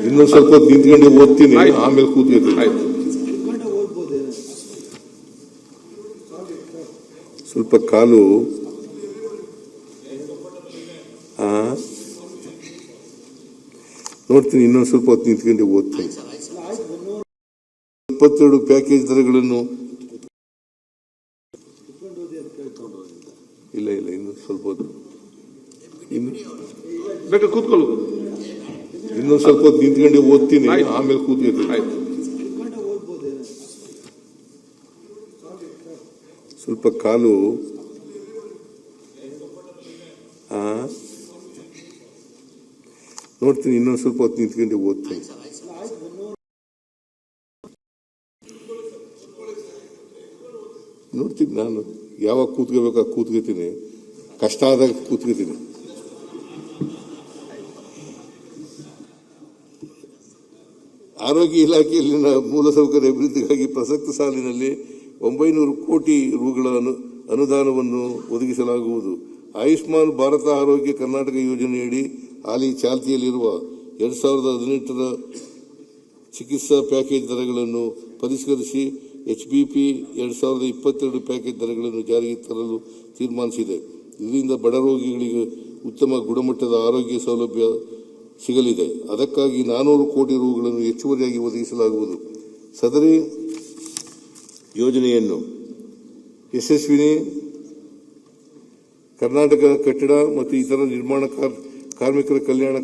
ಇನ್ನೊಂದು ಸ್ವಲ್ಪ ಹೊತ್ತು ನಿಂತ್ಕೊಂಡು ಓದ್ತೀನಿ, ಆಮೇಲೆ ಕೂತ್ಕೊಳ್ತೀನಿ. ಸ್ವಲ್ಪ ಕಾಲು ನೋಡ್ತೀನಿ. ಇನ್ನೊಂದು ಸ್ವಲ್ಪ ಹೊತ್ತು ನಿಂತ್ಕೊಂಡು ಓದ್ತೀನಿ. 22 ಪ್ಯಾಕೇಜ್ ದರಗಳನ್ನು ಇಲ್ಲ ಇನ್ನು ಸ್ವಲ್ಪ ಹೊತ್ತು ಕೂತ್ಕೊಳ್ಳು. ಇನ್ನೊಂದು ಸ್ವಲ್ಪ ಹೊತ್ತು ನಿಂತ್ಕೊಂಡು ಓದ್ತೀನಿ, ಆಮೇಲೆ ಕೂತ್ಕೊಳ್ತೀನಿ. ಸ್ವಲ್ಪ ಕಾಲು ನೋಡ್ತೀನಿ. ಇನ್ನೊಂದು ಸ್ವಲ್ಪ ಹೊತ್ತು ನಿಂತ್ಕೊಂಡು ಓದ್ತೀನಿ. ನೋಡ್ತೀನಿ, ನಾನು ಯಾವಾಗ ಕೂತ್ಕೋಬೇಕಾಗ ಕೂತ್ಕೋತೀನಿ, ಕಷ್ಟ ಆದಾಗ ಕೂತ್ಕೋತೀನಿ. ಆರೋಗ್ಯ ಇಲಾಖೆಯಲ್ಲಿನ ಮೂಲಸೌಕರ್ಯ ಅಭಿವೃದ್ಧಿಗಾಗಿ ಪ್ರಸಕ್ತ ಸಾಲಿನಲ್ಲಿ 900 ಕೋಟಿ ರುಗಳ ಅನುದಾನವನ್ನು ಒದಗಿಸಲಾಗುವುದು. ಆಯುಷ್ಮಾನ್ ಭಾರತ ಆರೋಗ್ಯ ಕರ್ನಾಟಕ ಯೋಜನೆಯಡಿ ಹಾಲಿ ಚಾಲ್ತಿಯಲ್ಲಿರುವ 2018ರ ಚಿಕಿತ್ಸಾ ಪ್ಯಾಕೇಜ್ ದರಗಳನ್ನು ಪರಿಷ್ಕರಿಸಿ HBP 2022 ಪ್ಯಾಕೇಜ್ ದರಗಳನ್ನು ಜಾರಿಗೆ ತರಲು ತೀರ್ಮಾನಿಸಿದೆ. ಇದರಿಂದ ಬಡ ರೋಗಿಗಳಿಗೆ ಉತ್ತಮ ಗುಣಮಟ್ಟದ ಆರೋಗ್ಯ ಸೌಲಭ್ಯ ಸಿಗಲಿದೆ. ಅದಕ್ಕಾಗಿ 400 ಕೋಟಿ ರುಗಳನ್ನು ಹೆಚ್ಚುವರಿಯಾಗಿ ಒದಗಿಸಲಾಗುವುದು. ಸದರಿ ಯೋಜನೆಯನ್ನು ಯಶಸ್ವಿನಿ ಕರ್ನಾಟಕ ಕಟ್ಟಡ ಮತ್ತು ಇತರ ನಿರ್ಮಾಣ ಕಾರ್ಮಿಕರ ಕಲ್ಯಾಣ